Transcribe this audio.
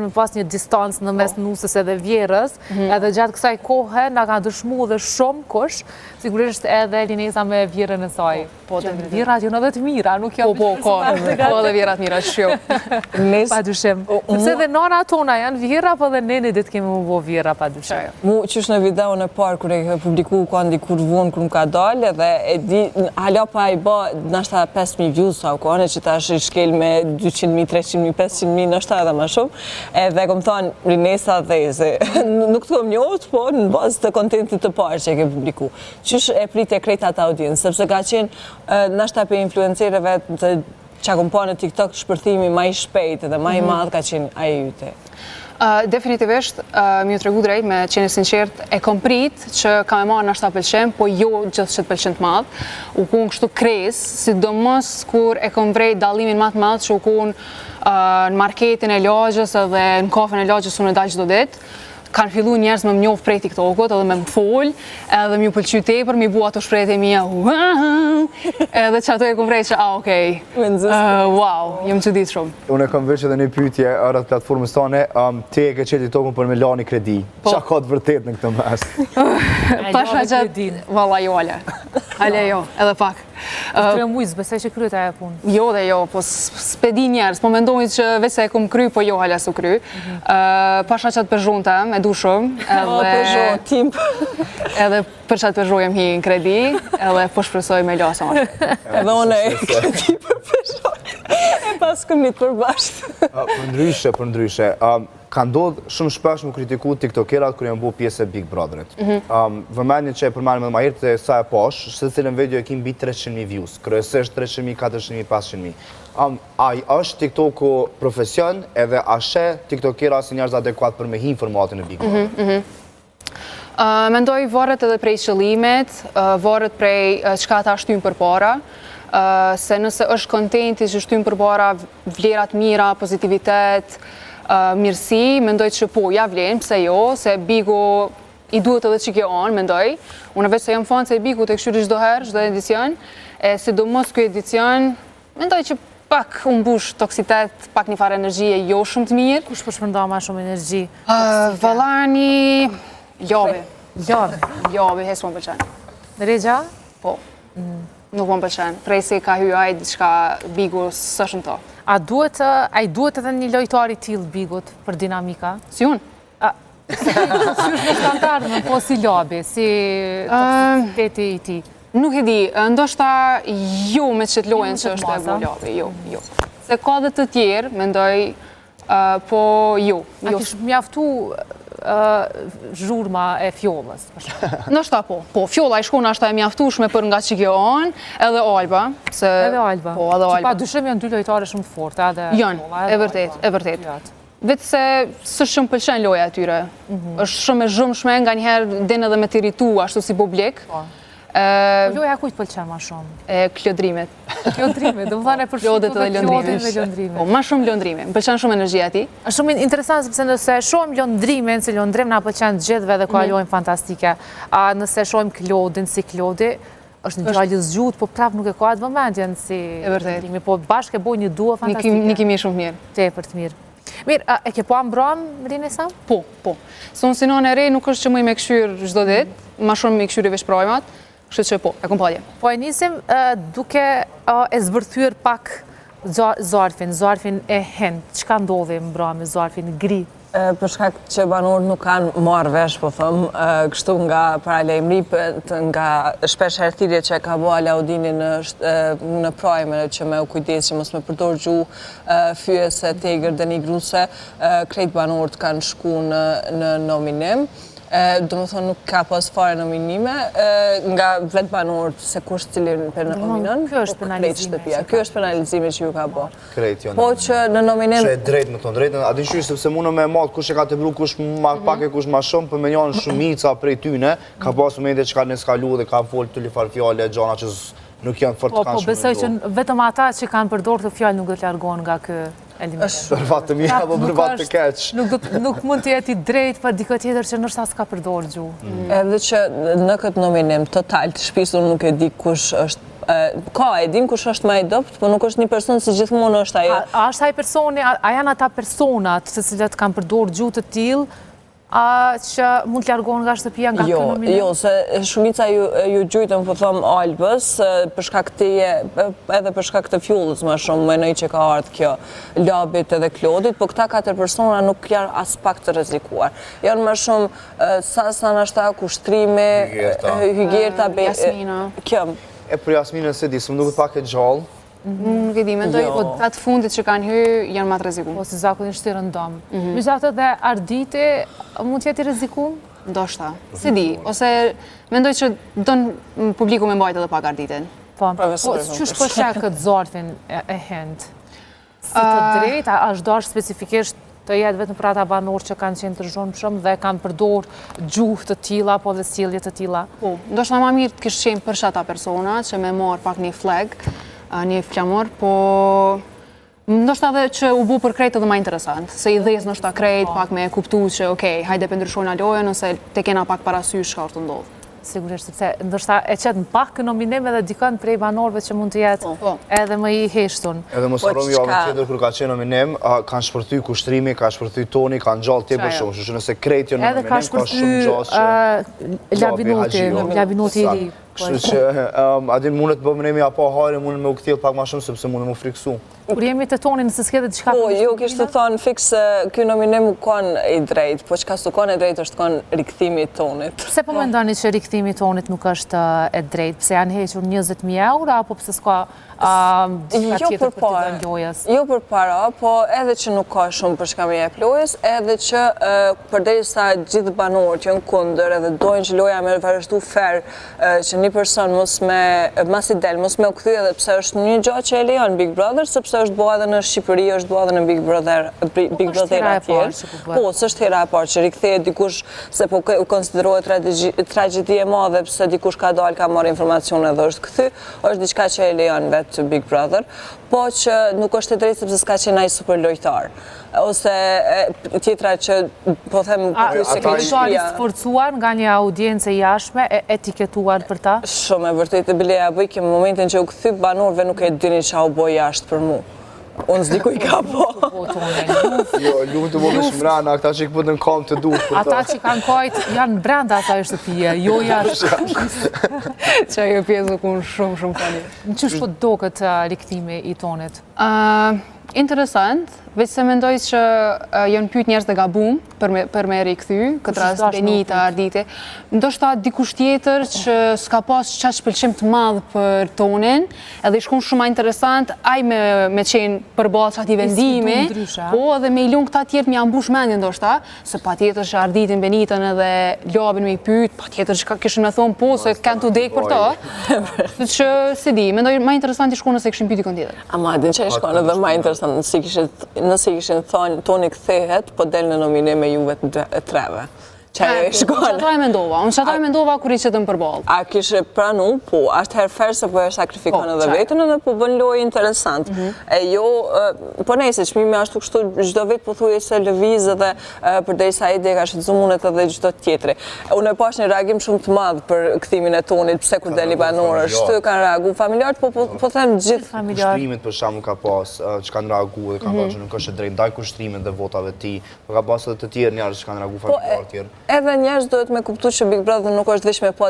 me pas një distancë në mes nusës edhe vjerës, edhe gjatë kësaj kohë nga ka dëshmu dhe shumë kush, sigurisht edhe Linesa me vjerën e saj. Po, vjerat janë edhe të mira, nuk janë po dhe vjerat mira, shumë. Pa dyshim. Sepse dhe nana tona janë vjera, po dhe nene ditë kemi më bo vjera, pa dyshim. Mu qysh në video në parë, kër e ke publiku ka ndikur vonë kër më ka dalë, dhe e di, hala pa i ba, nashta 5.000 views sa u kone, që ta është i shkel me 200.000, 300.000, 500.000, nashta edhe ma shumë. Edhe kom thonë, Linesa Dheze, nuk të kom njohët, po në bazë të kontentit të parë që e ke publiku. Qysh e prit e krejt atë audiencë, sepse ka qenë nashta për influencerëve të që kom pa në TikTok shpërthimi ma i shpejt edhe ma i madhë ka qenë aje jute. Definitivisht, mi ju të regu drejt, me qenë sinqert, e kom prit që ka me marë nashta pëlqen, po jo gjithë që të pëlqen të madhë. U kun kështu kres, sidomos kur e kom vrejt dalimin matë madhë që u kun në marketin e lagjës edhe në kafen e lagjës unë e dalë çdo ditë. Kanë fillu njerëz me më njohë prej TikTokut edhe me më folë, edhe mi u pëlqy tepër, mi bu ato shprehje mia, edhe që ato e kom vrejt që, okej, wow, jem çudit shumë. Unë e kam veç edhe një pyetje rreth platformës tone, ti e ke qenë TikTokun për me lani kredi. Qa ka të vërtet në këtë mes? Pasha gjatë, valla jo, ale jo, edhe pak. 3 mujës, besoj që kryet aja punë. Jo dhe jo, po s'pedi njerës, po mendojnë që vese e kom kry, po jo hala su kry. Pasha qatë Peugeot tem, e du shumë. Peugeot, tim. Edhe për qatë Peugeot jem hi në kredi, edhe po shpresoj me lasa. Edhe one e kredi për Peugeot. E pas këm një të përbashtë. Për ndryshe. Ka ndodhë shumë shpesh më kritiku tiktokerat kër janë bu pjesë e Big Brotherit. Vëmenjën që e përmanim edhe ma herë të sa e posh, se cilën video e kim bi 300.000 views, kryesisht 300.000, 400.000, 500.000. A është TikToku profesion edhe a she tiktokera si njerëz adekuat për me hi formatin e Big Brotherit? Mendoj varet edhe prej qëllimit, varet prej qka ta shtymë për para, se nëse është kontenti që shtymë për para vlerat mira, pozitivitet, mirësi, mendoj që po, ja vlenë, pse jo, se Bigu i duhet edhe që kjo anë, mendoj. Unë veç se jam fanë se Bigu të këshyri çdo herë, çdo edicion, e sidomos kjo edicion, mendoj që pak unë bush toksitet, pak një farë energjie jo shumë të mirë. Kush përshmënda ma shumë energji? Valani, Ljavi. Ljavi, hes më pëlqen. Regja? Po, nuk më pëlqen. Prej se ka hyaj diçka Bigu së shumë to. A duhet edhe një lojtari tillë Bigut për dinamika? Si unë? Si është në standardën, po si Ljabi, si toksiteti i ti? Nuk e di, ndoshta jo me qëtë lojen që është e bu Ljabi, jo. Se ka dhe të tjerë, mendoj, po jo. A kish mjaftu zhurma e fjollës? Ndoshta po, fjolla i shkona është e mjaftueshme për nga që kjo anë, edhe Alba. Edhe Alba. Po, edhe Alba. Që pa dyshim janë dy lojtare shumë të forta. Janë, e vërtet. Vetë se së shumë pëlqen loja atyre. është shumë e zhëmshme, nga njëherë din edhe me të irritu, ashtu si publik. Loja kujt pëlqen ma shumë? Klodrimet. Klodrimet, dhe më thane për shumë dhe lëndrimet. Ma shumë lëndrimet, më pëlqen shumë energjia ti. është shumë interesant, sepse nëse shumë lëndrimin, se lëndrim nga pëlqen gjithve dhe kalojnë fantastike, a nëse shumë Klodin si Klodi, është një gjallë zgjut, po prap nuk e ka atë vëmendjen si lëndrimi, po bashkë e boj një duo fantastike. Një kimi shumë mirë. Te, për të mirë. Mirë, e ke po ambron, Linesa? Po. Sonë sinon e rej nuk është që më i me këshyrë gjdo dit, ma shumë me këshyri vesh projmat, kështë që po, e kom palje. Po e nisim duke e zbërthyr pak Zarfin e hen, qka ndodhi mbra me Zarfin gri? Për shkak që banorët nuk kanë marrë vesh, po thëmë, kështu nga paralajmëri, nga shpesh herëthirje që ka bo Alaudini në Prime, që me u kujdes që mos me përdor gjuhë fyese, tegër, denigruse, krejt banorët kanë shku në nominim. Do më thonë nuk ka pas fare nominime, nga vetë banorët se kush cilin për nominon, Kjo është penalizime. Kjo është penalizime që ju ka bo. Krejt jo. Po që në nominim... Që e drejt me tonë drejtën, a di qysh sepse mundë me matë kush e ka të bru, kush ma pak e kush ma shumë, për me njanë shumica prej tyne, ka pas momente që ka neskalu dhe ka folë të lifar fjale, gjana që nuk janë fort kanë shumë. Po besoj që vetëm ata që kanë përdorë të fjallë nuk do të largohen nga kë eliminim. Për vatë të mija, apo për vatë të keq. Nuk mund të jeti drejt për dikë tjetër që nështë s'ka përdorë gjuhë. Edhe që në këtë nominim total të shpisur nuk e di kush është Ka, e dim kush është më i dopt, po nuk është një person si gjithmonë është ajo. A është ai personi, a janë ata personat të cilët kanë përdorur gjuhë të tillë, që mund të largohen nga shtëpia nga Jo, kënominim? jo, se shumica ju gjujtën, po thom, Albës, për shkak edhe për shkak të fjullës më shumë, menoj që ka ardhur kjo Labit edhe Klodit, po këta 4 persona nuk janë as pak të rrezikuar. Janë më shumë Sasa nashta, kushtrimi, Hygjerta, Jasmina. Kjo. E për Jasminën se di, së më duket pak e gjallë. Nuk e di, mendoj, Jo. po atë fundit që kanë hyrë janë më të rrezikum. Po si zakonisht të rëndom. Megjithatë dhe Arditi mund të jetë i rrezikum? Ndoshta, si di, ose mendoj që don publiku me mbajtë edhe pak Arditin. Po, Profesor, qysh po shek këtë zortin e hend? Si të drejt, a është dash specifikisht të jetë vetëm për ata banorë që kanë qenë të zhurmshëm dhe kanë përdor gjuhë të tilla apo dhe sjellje të tilla? Po, ndoshta më mirë të kishte qenë për ata persona që me marr pak një flag, një flamor, po ndoshta edhe që u bu për krejt edhe më interesant, se i dhes ndoshta krejt pak me kuptu që okej, hajde për ndryshojnë lojën ose te kena pak parasysh çka të ndodh. Sigurisht, sepse ndoshta e qet në pak nominim edhe dikon prej banorëve që mund të jetë edhe më i heshtun. Edhe mos harrojmë javën tjetër kur ka qenë nominim, kanë shpërthy kushtrimi, ka shpërthy toni, kanë gjallë tepër shumë, kështu që nëse krejt jo Edhe nominim ka ka shumë shpërthy gjallë që Labinuti i ri. Kështu që adin mundet të bëmë nemi apo hare, mundet me u kthjell pak më shumë sepse mundet me u friksu. Kur jemi të toni nëse s'kete diçka. Po, jo kishte thënë fiks se ky nominim kanë i drejt, po çka s'u kanë e drejt është kanë rikthimi i tonit. Pse po mendoni që rikthimi i tonit nuk është e drejtë? Pse janë hequr 20.000 euro apo pse s'ka diçka tjetër për të dhënë lojës? Jo përpara, po edhe që nuk ka shumë për çka më jep lojës, edhe që përderisa gjithë banorët janë kundër edhe dojnë që loja me vazhdu fair, që një person mos me u kthy edhe pse është një gjë që e lejon Big Brother, sepse është bua edhe në Shqipëri, është bua edhe në Big Brother atje. Po, s'është hera e parë që rikthehet dikush se po konsiderohet tragjedi e madhe pse dikush ka dalë, ka marrë informacione dhe është kthy, është diçka që e lejon vetë Big Brother, po që nuk është e drejtë sepse s'ka qenë ai super lojtar. Ose tjetra që po them se ka qenë sforcuar nga një audiencë jashtme e etiketuar për ta. Shumë e vërtetë Bileja bëj që në momentin që u kthy banorëve nuk e dinin ç'a u bë jashtë për mua. Unë s'di i ka po. Jo, lumë të bëmë shmrana, ata që i këpët në kam të duhet për ta. Ata që kanë kajt janë brenda asaj shtëpie, jo jashtë. Që ajo pjesë ku shumë fali. Në qysh po do këtë rikthimi i tonit? Interesant, veç se mendoj që janë pyet njerëz të gabum për me rikthy, këtë rast Benita, Arditi. Ndoshta dikush tjetër që s'ka pas çaq pëlqim të madh për tonin, edhe i shkon shumë më interesant ai me qenë përballë atij vendimi, po edhe me i lun këta tjerë më ambush mendjen ndoshta, se patjetër që Arditin, Benitën edhe Labin me i pyet, patjetër që kishin më thonë po se kanë tu dek për to. Kështu që si di, mendoj më interesant i shkon nëse kishin pyet dikon tjetër. Ama din që shkon edhe më interesant nëse kishin thonë toni kthehet, po del në nominim me juve të treve. Unë qëta e mendova kur i qëtëm përballë. A kishe pranu, po, është herë ferë se po e sakrifikon edhe vetën edhe po bën lojë interesant. E jo, po nejse, çmimi ashtu kështu çdo vit po thuaj se lëviz edhe përderisa ide ka shëtzumunet edhe çdo tjetri. Unë e pash një reagim shumë të madh për kthimin e tonit, pse kur deli banorë, shtë kanë reagu familjarët, po them gjithë. Kushtrimit për shkakun ka pas, që kanë reagu dhe kanë thënë që nuk është e drejtë ndaj kushtrimit dhe votave të tij, po ka pas edhe të tjerë njerëz që kanë reagu familjarë tjerë. Edhe njerëz duhet me kuptu që Big Brother nuk është vetëm me pa